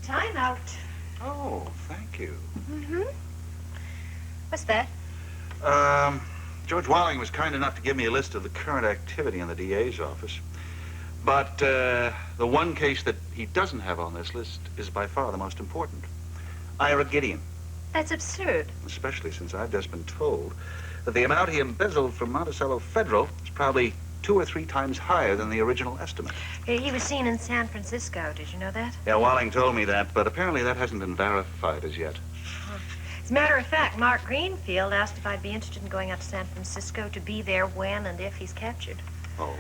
Time out. Oh, thank you. Mm-hmm. What's that? George Walling was kind enough to give me a list of the current activity in the DA's office. But the one case that he doesn't have on this list is by far the most important. Ira Gideon. That's absurd. Especially since I've just been told that the amount he embezzled from Monticello Federal is probably 2 or 3 times higher than the original estimate. He was seen in San Francisco. Did you know that? Yeah, Walling told me that, but apparently that hasn't been verified as yet. As a matter of fact, Mark Greenfield asked if I'd be interested in going out to San Francisco to be there when and if he's captured. Oh?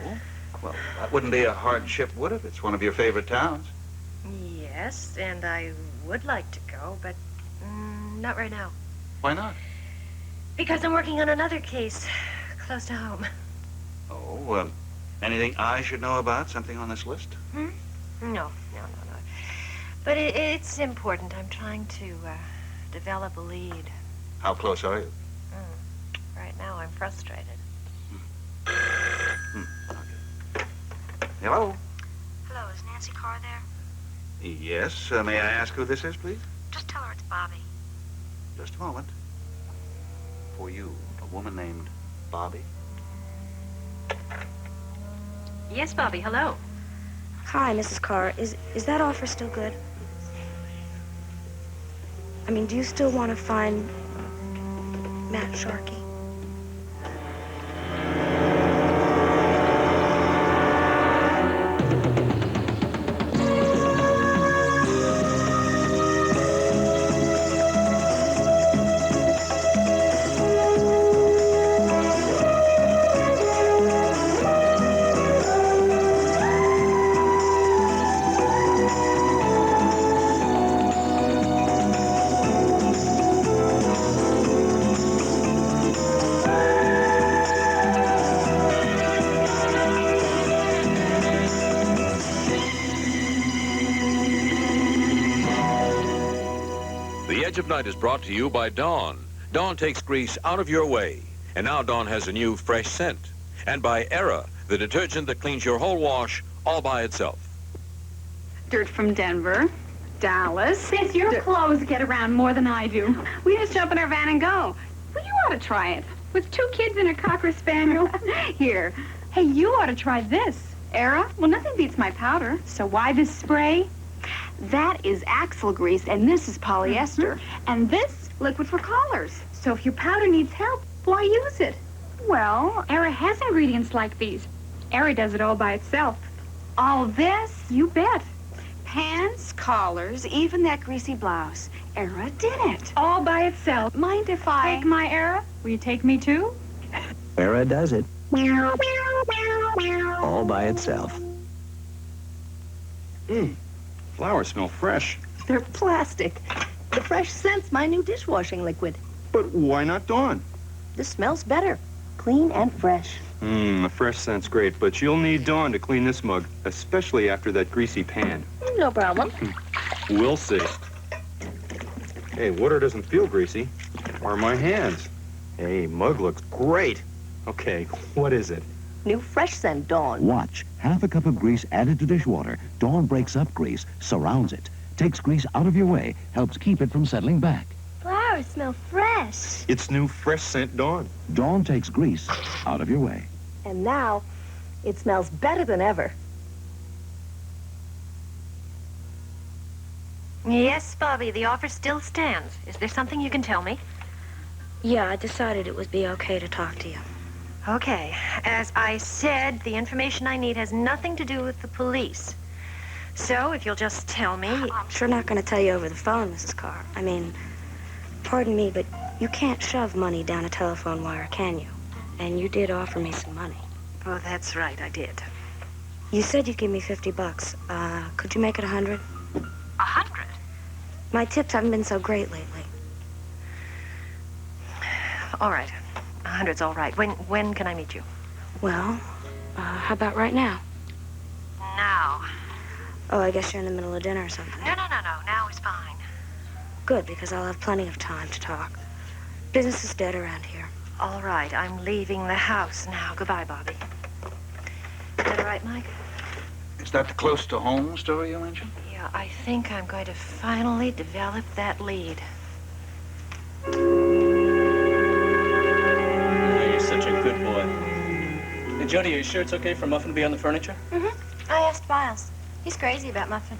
Well, that wouldn't be a hardship, would it? It's one of your favorite towns. Yes, and I would like to go, but not right now. Why not? Because I'm working on another case close to home. Oh, anything I should know about? Something on this list? No. But it's important. I'm trying to develop a lead. How close are you? Right now, I'm frustrated. Okay. Hello? Hello, is Nancy Carr there? Yes. May I ask who this is, please? Just tell her it's Bobbie. Just a moment. For you, a woman named Bobbie? Yes, Bobbie, hello. Hi, Mrs. Carr. Is that offer still good? I mean, do you still want to find Matt Sharkey? Night is brought to you by Dawn. Dawn takes grease out of your way. And now Dawn has a new fresh scent. And by Era, the detergent that cleans your whole wash all by itself. Dirt from Denver, Dallas. Sis, your clothes get around more than I do. We just jump in our van and go. Well, you ought to try it. With 2 kids and a Cocker Spaniel. Here. Hey, you ought to try this. Era? Well, nothing beats my powder. So why this spray? That is axle grease, and this is polyester. And this? Liquid for collars. So if your powder needs help, why use it? Well, Era has ingredients like these. Era does it all by itself. all this? You bet. Pants, collars, even that greasy blouse. Era did it. All by itself. Mind if I... Take my Era? Will you take me too? Era does it. All by itself. Flowers smell fresh. They're plastic. The fresh scent's my new dishwashing liquid. But why not Dawn? This smells better. Clean and fresh. The fresh scent's great, but you'll need Dawn to clean this mug, especially after that greasy pan. No problem. We'll see. Hey, water doesn't feel greasy. Or my hands. Hey, mug looks great. Okay, what is it? New fresh scent Dawn. Watch. Half a cup of grease added to dishwater. Dawn breaks up grease, surrounds it, takes grease out of your way, helps keep it from settling back. Flowers smell fresh. It's new fresh scent Dawn. Dawn takes grease out of your way. And now, it smells better than ever. Yes, Bobbie, the offer still stands. Is there something you can tell me? Yeah, I decided it would be okay to talk to you. Okay. As I said, the information I need has nothing to do with the police. So, if you'll just tell me... I'm sure not going to tell you over the phone, Mrs. Carr. I mean, pardon me, but you can't shove money down a telephone wire, can you? And you did offer me some money. Oh, that's right, I did. You said you'd give me $50. Could you make it 100? 100? My tips haven't been so great lately. All right. 100's all right. When can I meet you? Well, how about right now? Now. Oh, I guess you're in the middle of dinner or something. No. Now is fine. Good, because I'll have plenty of time to talk. Business is dead around here. All right, I'm leaving the house now. Goodbye, Bobbie. Is that all right, Mike? Is that the close-to-home story you mentioned? Yeah, I think I'm going to finally develop that lead. You're such a good boy. Hey, Jody, are you sure it's okay for Muffin to be on the furniture? Mm-hmm. I asked Miles. He's crazy about Muffin.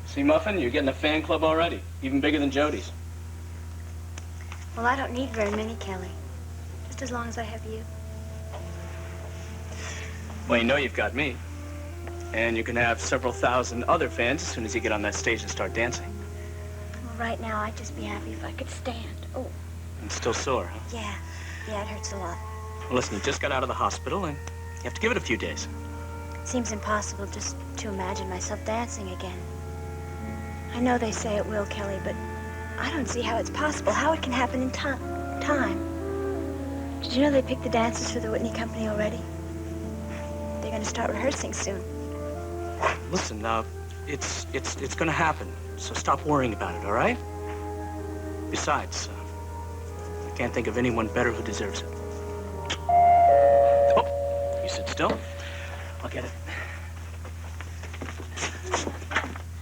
See, Muffin, you're getting a fan club already. Even bigger than Jody's. Well, I don't need very many, Kelly. Just as long as I have you. Well, you know you've got me. And you can have several thousand other fans as soon as you get on that stage and start dancing. Well, right now, I'd just be happy if I could stand. Oh. And still sore, huh? Yeah. Yeah, it hurts a lot. Well, listen, you just got out of the hospital, and you have to give it a few days. It seems impossible just to imagine myself dancing again. I know they say it will, Kelly, but I don't see how it's possible, how it can happen in time. Did you know they picked the dancers for the Whitney Company already? They're going to start rehearsing soon. Listen, it's going to happen, so stop worrying about it, all right? Besides, I can't think of anyone better who deserves it. Oh, you sit still. I'll get it.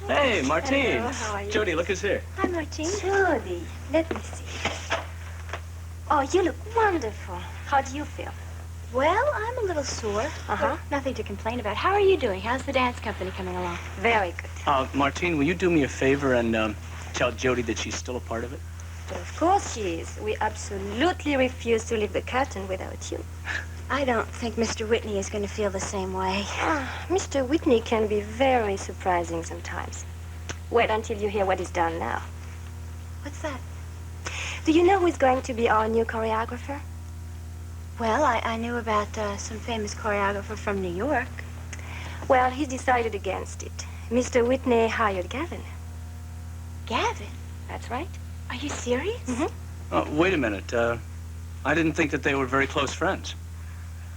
Hey, Martine. Hello, how are you? Jody, look who's here. Hi, Martine. Jody, let me see. Oh, you look wonderful. How do you feel? Well, I'm a little sore. Uh-huh. Nothing to complain about. How are you doing? How's the dance company coming along? Very good. Martine, will you do me a favor and tell Jody that she's still a part of it? But of course she is. We absolutely refuse to leave the curtain without you. I don't think Mr. Whitney is going to feel the same way. Mr. Whitney can be very surprising sometimes. Wait until you hear what he's done now. What's that? Do you know who's going to be our new choreographer? Well, I knew about some famous choreographer from New York. Well, he's decided against it. Mr. Whitney hired Gavin. Gavin? That's right. Are you serious? Mm-hmm. Wait a minute. I didn't think that they were very close friends.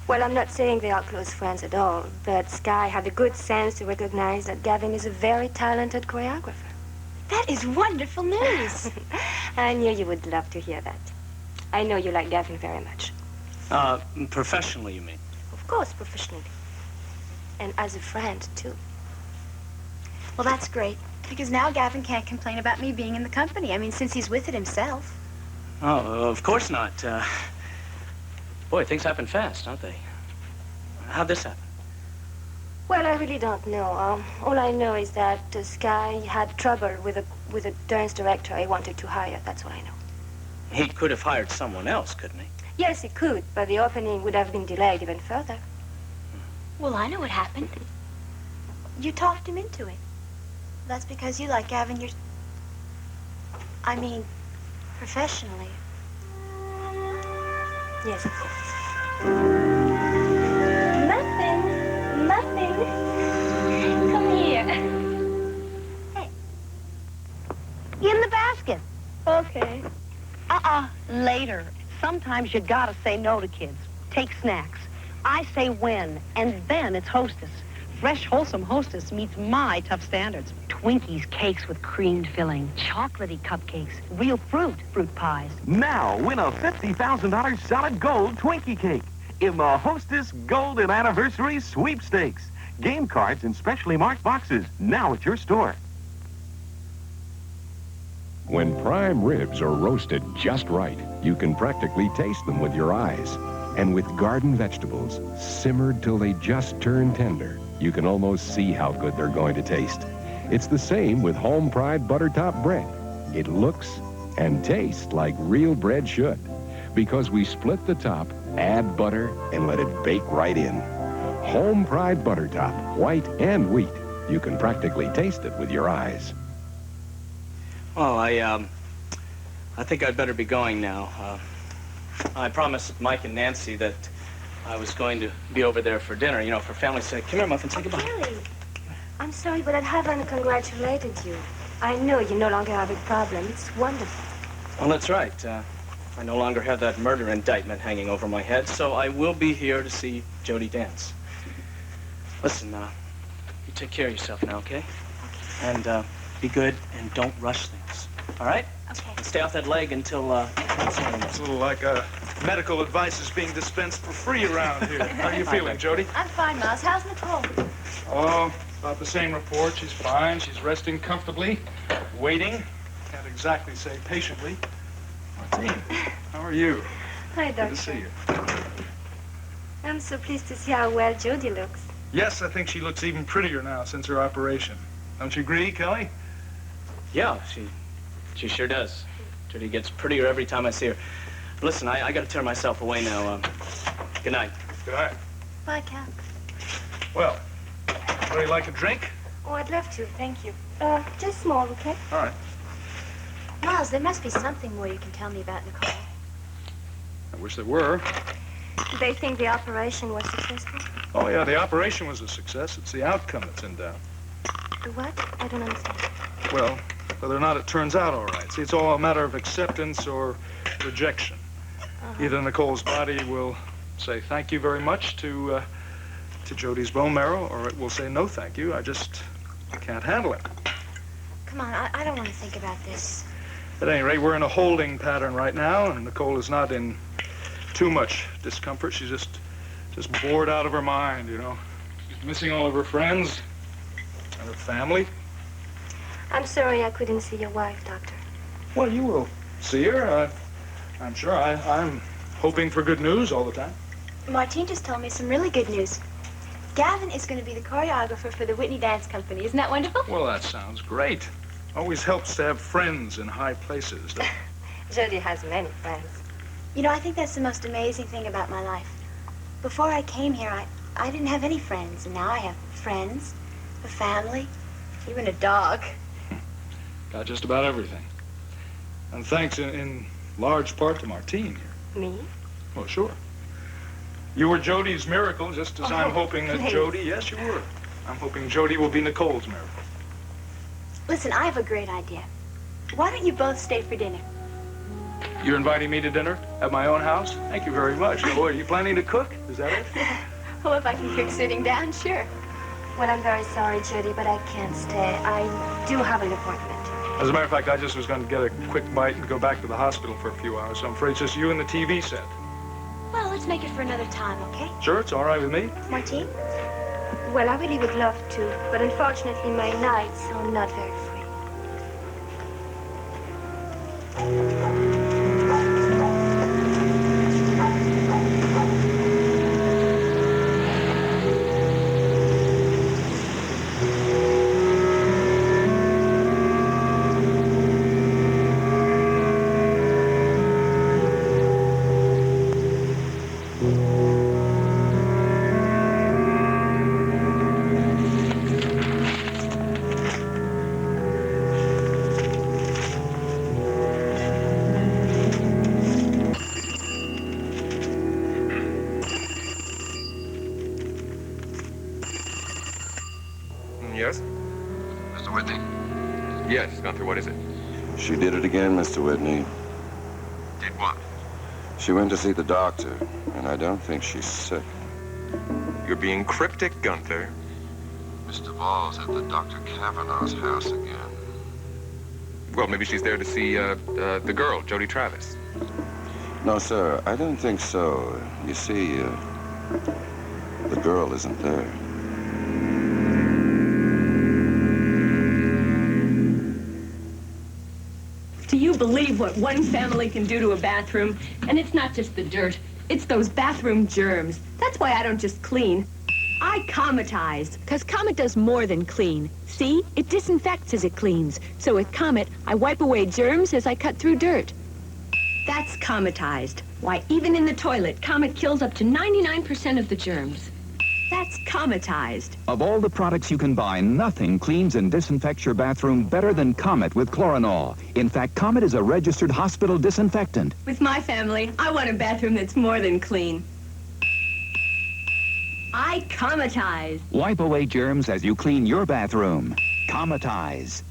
Well, I'm not saying they are close friends at all, but Sky had the good sense to recognize that Gavin is a very talented choreographer. That is wonderful news. I knew you would love to hear that. I know you like Gavin very much. Professionally, you mean? Of course, professionally. And as a friend, too. Well, that's great, because now Gavin can't complain about me being in the company. I mean, since he's with it himself. Oh, of course not. Boy, things happen fast, don't they? How'd this happen? Well, I really don't know. All I know is that Sky had trouble with a dance director he wanted to hire. That's all I know. He could have hired someone else, couldn't he? Yes, he could, but the opening would have been delayed even further. Well, I know what happened. You talked him into it. That's because you like Gavin. I mean, professionally. Yes, of course. Muffin! Come here. Hey. In the basket. Okay. Later. Sometimes you gotta say no to kids. Take snacks. I say when, and then it's Hostess. Fresh, wholesome Hostess meets my tough standards. Twinkies, cakes with creamed filling, chocolatey cupcakes, real fruit pies. Now win a $50,000 solid gold Twinkie cake in the Hostess Golden Anniversary Sweepstakes. Game cards in specially marked boxes, now at your store. When prime ribs are roasted just right, you can practically taste them with your eyes. And with garden vegetables, simmered till they just turn tender, you can almost see how good they're going to taste. It's the same with home fried butter top bread. It looks and tastes like real bread should, because we split the top, add butter, and let it bake right in. Home fried butter top, white and wheat. You can practically taste it with your eyes. Well, I think I'd better be going now. I promised Mike and Nancy that I was going to be over there for dinner, you know, for family's sake. Come here, Muffin, say goodbye. Kelly, I'm sorry, but I haven't congratulated you. I know you no longer have a problem. It's wonderful. Well, that's right. I no longer have that murder indictment hanging over my head, so I will be here to see Jody dance. Listen, you take care of yourself now, okay? Okay. And be good and don't rush things, all right? Okay. And stay off that leg until It's a little like a medical advice is being dispensed for free around here. How are you feeling, Jody? I'm fine, Miles. How's Nicole? Oh, about the same report. She's fine. She's resting comfortably, waiting. Can't exactly say patiently. Martine, how are you? Hi, Doctor. Good to see you. I'm so pleased to see how well Jody looks. Yes, I think she looks even prettier now since her operation. Don't you agree, Kelly? Yeah, she sure does. Jody gets prettier every time I see her. Listen, I gotta turn myself away now. Good night. Good night. Bye, Cap. Well, would you like a drink? Oh, I'd love to, thank you. Just small, okay? All right. Miles, there must be something more you can tell me about Nicole. I wish there were. They think the operation was successful? Oh, yeah, the operation was a success. It's the outcome that's in doubt. The what? I don't understand. Well, whether or not it turns out all right. See, it's all a matter of acceptance or rejection. Either Nicole's body will say thank you very much to Jody's bone marrow, or it will say no thank you. I just can't handle it. Come on, I don't want to think about this. At any rate, we're in a holding pattern right now, and Nicole is not in too much discomfort. She's just bored out of her mind, you know. She's missing all of her friends and her family. I'm sorry I couldn't see your wife, Doctor. Well, you will see her. I'm sure. I'm hoping for good news all the time. Martine just told me some really good news. Gavin is going to be the choreographer for the Whitney Dance Company. Isn't that wonderful? Well, that sounds great. Always helps to have friends in high places. Jody has many friends. You know, I think that's the most amazing thing about my life. Before I came here, I didn't have any friends, and now I have friends, a family, even a dog. Got just about everything. And thanks in large part to Martine here. Me? Well, sure. You were Jody's miracle, just as I'm hoping that please. Jody, yes, you were. I'm hoping Jody will be Nicole's miracle. Listen, I have a great idea. Why don't you both stay for dinner? You're inviting me to dinner at my own house? Thank you very much. Oh, are you planning to cook? Is that it? Well, if I can cook sitting down, sure. Well, I'm very sorry, Jody, but I can't stay. I do have an appointment. As a matter of fact, I just was going to get a quick bite and go back to the hospital for a few hours, so I'm afraid it's just you and the TV set. Well, let's make it for another time, okay? Sure, it's all right with me. Martine? Well, I really would love to, but unfortunately my nights are not very free. Yes? Mr. Whitney? Yes, Gunther, what is it? She did it again, Mr. Whitney. Did what? She went to see the doctor, and I don't think she's sick. You're being cryptic, Gunther. Mr. Ball's at the Dr. Kavanaugh's house again. Well, maybe she's there to see, the girl, Jody Travis. No, sir, I don't think so. You see, the girl isn't there. Do you believe what one family can do to a bathroom? And it's not just the dirt. It's those bathroom germs. That's why I don't just clean. I cometize, because Comet does more than clean. See? It disinfects as it cleans. So with Comet, I wipe away germs as I cut through dirt. That's cometized. Why, even in the toilet, Comet kills up to 99% of the germs. That's cometized. Of all the products you can buy, nothing cleans and disinfects your bathroom better than Comet with Chloranol. In fact, Comet is a registered hospital disinfectant. With my family, I want a bathroom that's more than clean. I cometize. Wipe away germs as you clean your bathroom. Cometize.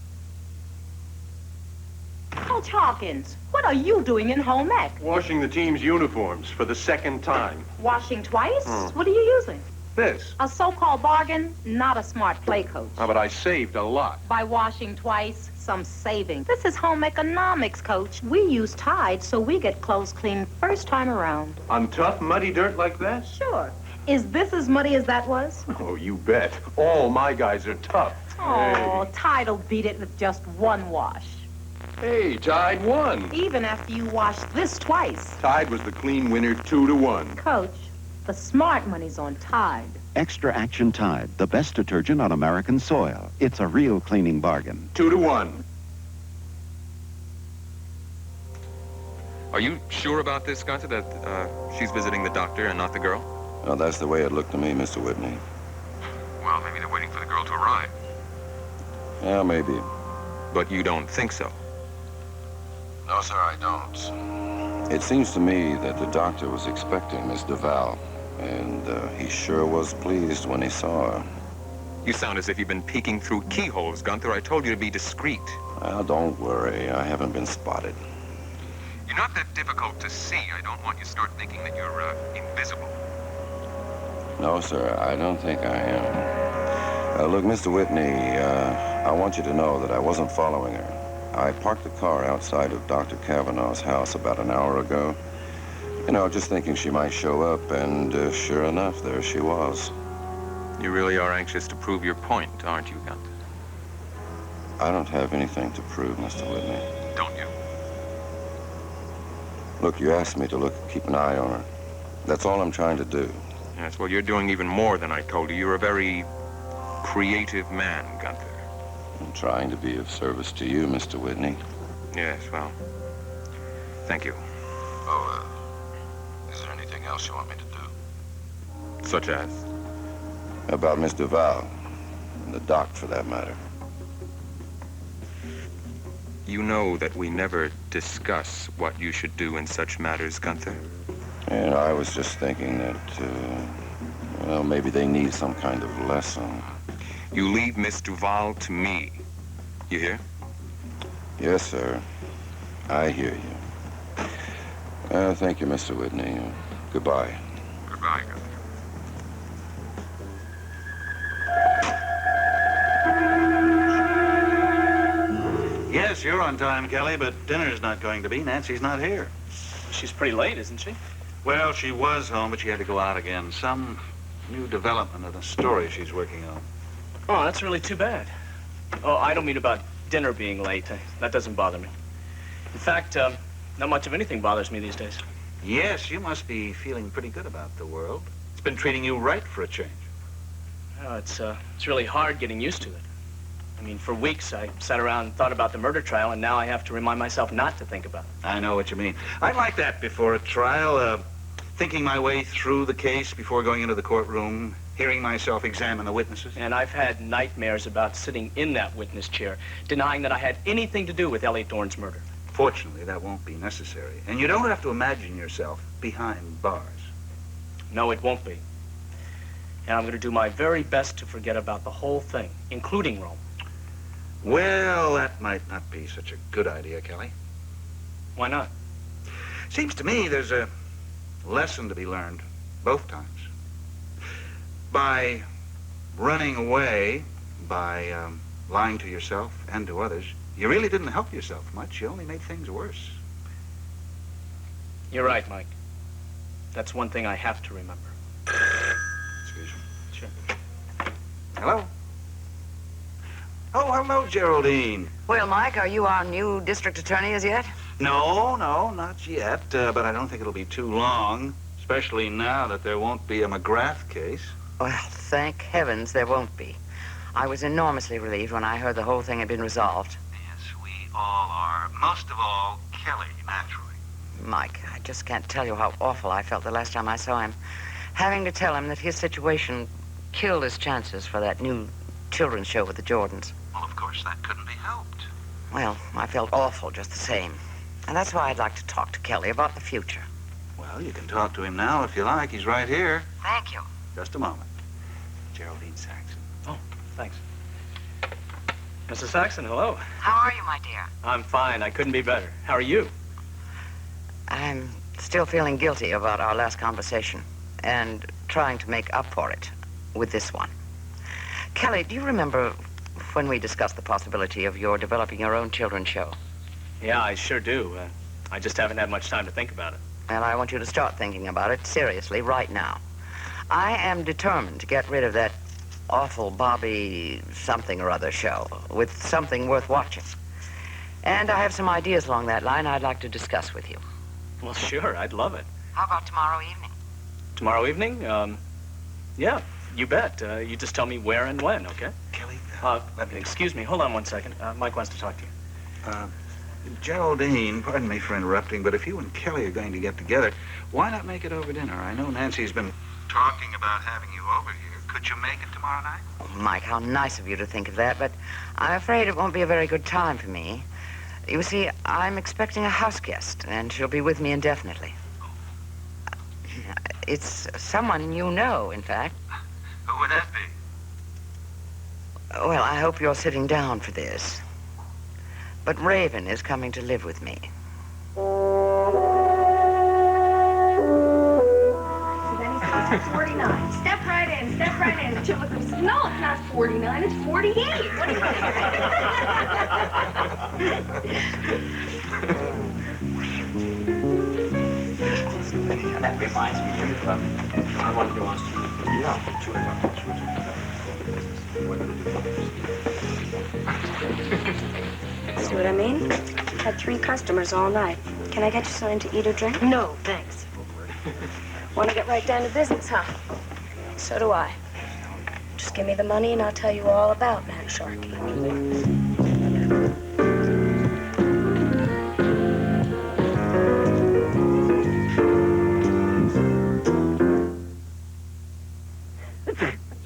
Coach Hawkins, what are you doing in home ec? Washing the team's uniforms for the second time. Washing twice? Mm. What are you using? This. A so-called bargain, not a smart play, Coach. Oh, but I saved a lot. By washing twice, some saving. This is home economics, Coach. We use Tide, so we get clothes clean first time around. On tough, muddy dirt like this? Sure. Is this as muddy as that was? Oh, you bet. All my guys are tough. Oh, Tide'll beat it with just one wash. Hey, Tide won. Even after you wash this twice. Tide was the clean winner 2-1. Coach, the smart money's on Tide. Extra Action Tide, the best detergent on American soil. It's a real cleaning bargain. 2-1. Are you sure about this, Gunther, that she's visiting the doctor and not the girl? Well, that's the way it looked to me, Mr. Whitney. Well, maybe they're waiting for the girl to arrive. Yeah, maybe. But you don't think so? No, sir, I don't. It seems to me that the doctor was expecting Miss Duval, and he sure was pleased when he saw her. You sound as if you've been peeking through keyholes, Gunther. I told you to be discreet. Well, don't worry. I haven't been spotted. You're not that difficult to see. I don't want you to start thinking that you're invisible. No, sir, I don't think I am. Look, Mr. Whitney, I want you to know that I wasn't following her. I parked the car outside of Dr. Kavanaugh's house about an hour ago. You know, just thinking she might show up, and sure enough, there she was. You really are anxious to prove your point, aren't you, Gunther? I don't have anything to prove, Mr. Whitney. Don't you? Look, you asked me to keep an eye on her. That's all I'm trying to do. Yes, well, you're doing even more than I told you. You're a very creative man, Gunther. I'm trying to be of service to you, Mr. Whitney. Yes, well, thank you. Oh, is there anything else you want me to do? Such as? About Miss Duval, and the doc, for that matter. You know that we never discuss what you should do in such matters, Gunther. And I was just thinking that, well, maybe they need some kind of lesson. You leave Miss Duval to me. You hear? Yes, sir. I hear you. Thank you, Mr. Whitney. Goodbye. Goodbye, Gunther. Yes, you're on time, Kelly, but dinner's not going to be. Nancy's not here. She's pretty late, isn't she? Well, she was home, but she had to go out again. Some new development in a story she's working on. Oh, that's really too bad. Oh, I don't mean about dinner being late. That doesn't bother me. In fact, not much of anything bothers me these days. Yes, you must be feeling pretty good about the world. It's been treating you right for a change. Oh, it's really hard getting used to it. I mean, for weeks I sat around and thought about the murder trial, and now I have to remind myself not to think about it. I know what you mean. I like that before a trial, thinking my way through the case before going into the courtroom, hearing myself examine the witnesses. And I've had nightmares about sitting in that witness chair, denying that I had anything to do with Elliot Dorn's murder. Fortunately, that won't be necessary. And you don't have to imagine yourself behind bars. No, it won't be. And I'm going to do my very best to forget about the whole thing, including Rome. Well, that might not be such a good idea, Kelly. Why not? Seems to me there's a lesson to be learned both times. By running away, by lying to yourself and to others, you really didn't help yourself much. You only made things worse. You're right, Mike. That's one thing I have to remember. Excuse me. Sure. Hello? Oh, hello, Geraldine. Well, Mike, are you our new district attorney as yet? No, not yet, but I don't think it'll be too long, especially now that there won't be a McGrath case. Well, thank heavens there won't be. I was enormously relieved when I heard the whole thing had been resolved. Yes, we all are. Most of all, Kelly, naturally. Mike, I just can't tell you how awful I felt the last time I saw him. Having to tell him that his situation killed his chances for that new children's show with the Jordans. Well, of course, that couldn't be helped. Well, I felt awful just the same. And that's why I'd like to talk to Kelly about the future. Well, you can talk to him now if you like. He's right here. Thank you. Just a moment. Geraldine Saxon. Oh, thanks. Mrs. Saxon, hello. How are you, my dear? I'm fine. I couldn't be better. How are you? I'm still feeling guilty about our last conversation and trying to make up for it. with this one. Kelly, do you remember when we discussed the possibility of your developing your own children's show? Yeah, I sure do. I just haven't had much time to think about it. And I want you to start thinking about it seriously right now. I am determined to get rid of that awful Bobbie something or other show with something worth watching. And I have some ideas along that line I'd like to discuss with you. Well, sure, I'd love it. How about tomorrow evening? Tomorrow evening? Yeah, you bet. You just tell me where and when, okay? Kelly, excuse me, hold on one second. Mike wants to talk to you. Geraldine, pardon me for interrupting, but if you and Kelly are going to get together, why not make it over dinner? I know Nancy's been talking about having you over here. Could you make it tomorrow night? Oh, Mike, how nice of you to think of that, but I'm afraid it won't be a very good time for me. You see, I'm expecting a house guest, and she'll be with me indefinitely. It's someone you know, in fact. Who would that be? Well, I hope you're sitting down for this. But Raven is coming to live with me. Then he says it's 49. Step right in, step right in. The chiller says, no, it's not 49, it's 48. What do you think? That reminds me of, I want to ask you. Yeah, See what I mean? Had 3 customers all night. Can I get you something to eat or drink? No, thanks. Want to get right down to business, huh? So do I. Just give me the money and I'll tell you all about Matt Sharkey.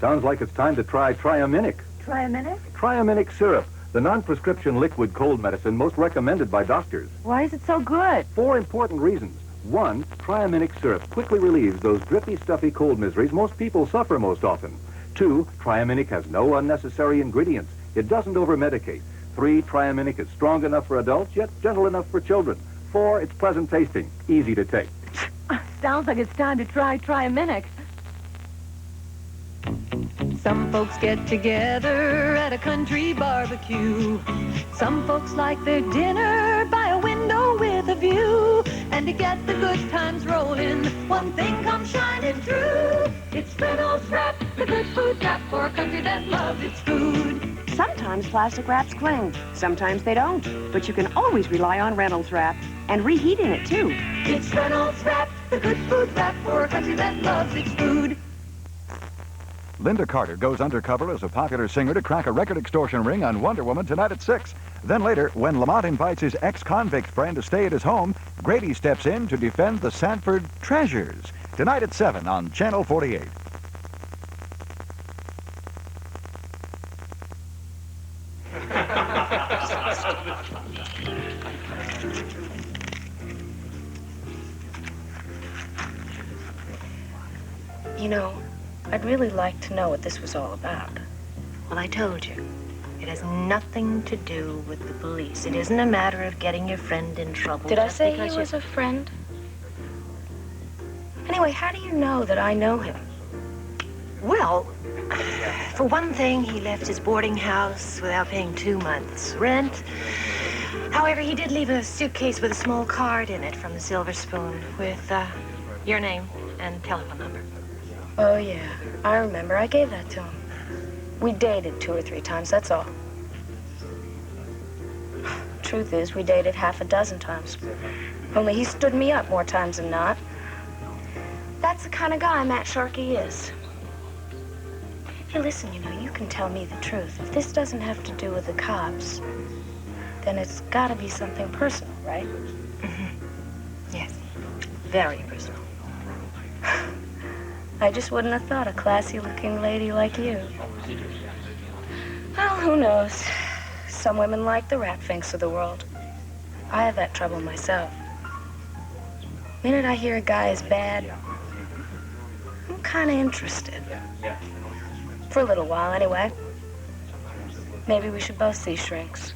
Sounds like it's time to try Triaminic. Triaminic? Triaminic syrup, the non-prescription liquid cold medicine most recommended by doctors. Why is it so good? 4 important reasons. 1, Triaminic syrup quickly relieves those drippy, stuffy cold miseries most people suffer most often. 2, Triaminic has no unnecessary ingredients. It doesn't over-medicate. 3, Triaminic is strong enough for adults, yet gentle enough for children. 4, it's pleasant tasting, easy to take. Sounds like it's time to try Triaminic. Some folks get together at a country barbecue. Some folks like their dinner by a window with a view. And to get the good times rolling, one thing comes shining through. It's Reynolds Wrap, the good food wrap for a country that loves its food. Sometimes plastic wraps cling. Sometimes they don't. But you can always rely on Reynolds Wrap. And reheating it, too. It's Reynolds Wrap, the good food wrap for a country that loves its food. Linda Carter goes undercover as a popular singer to crack a record extortion ring on Wonder Woman tonight at 6. Then later, when Lamont invites his ex-convict friend to stay at his home, Grady steps in to defend the Sanford treasures. Tonight at 7 on Channel 48. You know, I'd really like to know what this was all about. Well, I told you. It has nothing to do with the police. It isn't a matter of getting your friend in trouble. Did I just say because he was a friend? Anyway, how do you know that I know him? Well, for one thing, he left his boarding house without paying 2 months' rent. However, he did leave a suitcase with a small card in it from the Silver Spoon with your name and telephone number. Oh, yeah. I remember. I gave that to him. We dated 2 or 3 times, that's all. Truth is, we dated half a dozen times. Only he stood me up more times than not. That's the kind of guy Matt Sharkey is. Hey, listen, you know, you can tell me the truth. If this doesn't have to do with the cops, then it's got to be something personal, right? Mm-hmm. Yes. Very personal. I just wouldn't have thought a classy-looking lady like you. Well, who knows? Some women like the rat finks of the world. I have that trouble myself. The minute I hear a guy is bad, I'm kind of interested. For a little while, anyway. Maybe we should both see shrinks.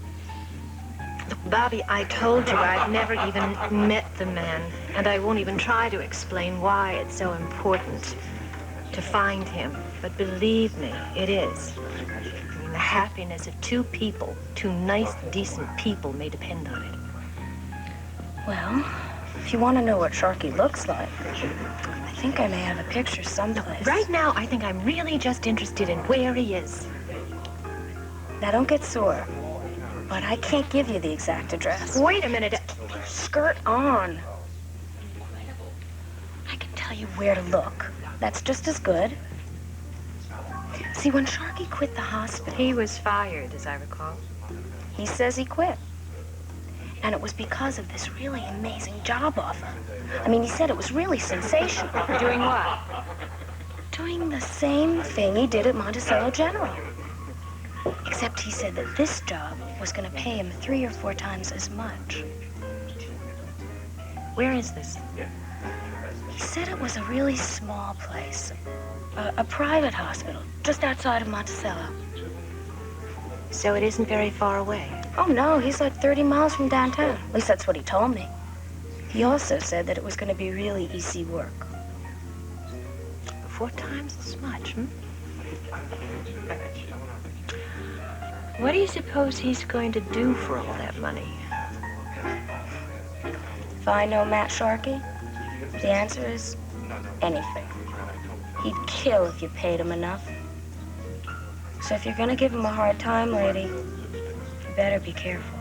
Look, Bobbie, I told you I've never even met the man, and I won't even try to explain why it's so important to find him. But believe me, it is. I mean, the happiness of two people, two nice, decent people may depend on it. Well, if you want to know what Sharkey looks like, I think I may have a picture someplace. Right now, I think I'm really just interested in where he is. Now, don't get sore, but I can't give you the exact address. Wait a minute. Skirt on. I can tell you where to look. That's just as good. See, when Sharkey quit the hospital... He was fired, as I recall. He says he quit. And it was because of this really amazing job offer. I mean, he said it was really sensational. Doing what? Doing the same thing he did at Monticello General. Except he said that this job was going to pay him 3 or 4 times as much. Where is this? He said it was a really small place. A private hospital, just outside of Monticello. So it isn't very far away? Oh, no, he's like 30 miles from downtown. At least that's what he told me. He also said that it was going to be really easy work. 4 times as much, hmm? What do you suppose he's going to do for all that money? If I know Matt Sharkey, the answer is anything. He'd kill if you paid him enough. So if you're gonna give him a hard time, lady, you better be careful.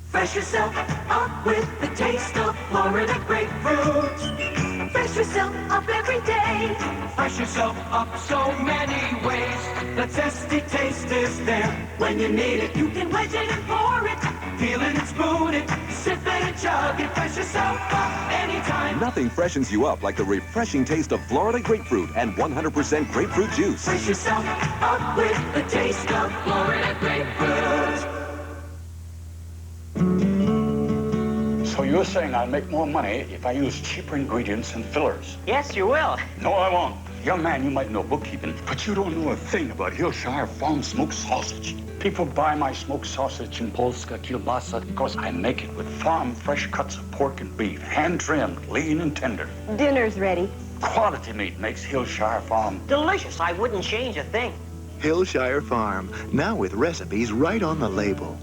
Fresh yourself up with the taste of Florida grapefruit. Fresh yourself up every day. Fresh yourself up so many ways. The zesty taste is there. When you need it, you can wedge it and pour it. Peel it and spoon it. Sip it and chug it. Fresh yourself up anytime. Nothing freshens you up like the refreshing taste of Florida grapefruit and 100% grapefruit juice. Fresh yourself up with the taste of Florida grapefruit. So you're saying I'll make more money if I use cheaper ingredients and fillers? Yes, you will. No, I won't. Young man, you might know bookkeeping, but you don't know a thing about Hillshire Farm smoked sausage. People buy my smoked sausage in Polska kielbasa because I make it with farm fresh cuts of pork and beef, hand-trimmed, lean and tender. Dinner's ready. Quality meat makes Hillshire Farm Delicious. I wouldn't change a thing. Hillshire Farm, now with recipes right on the label.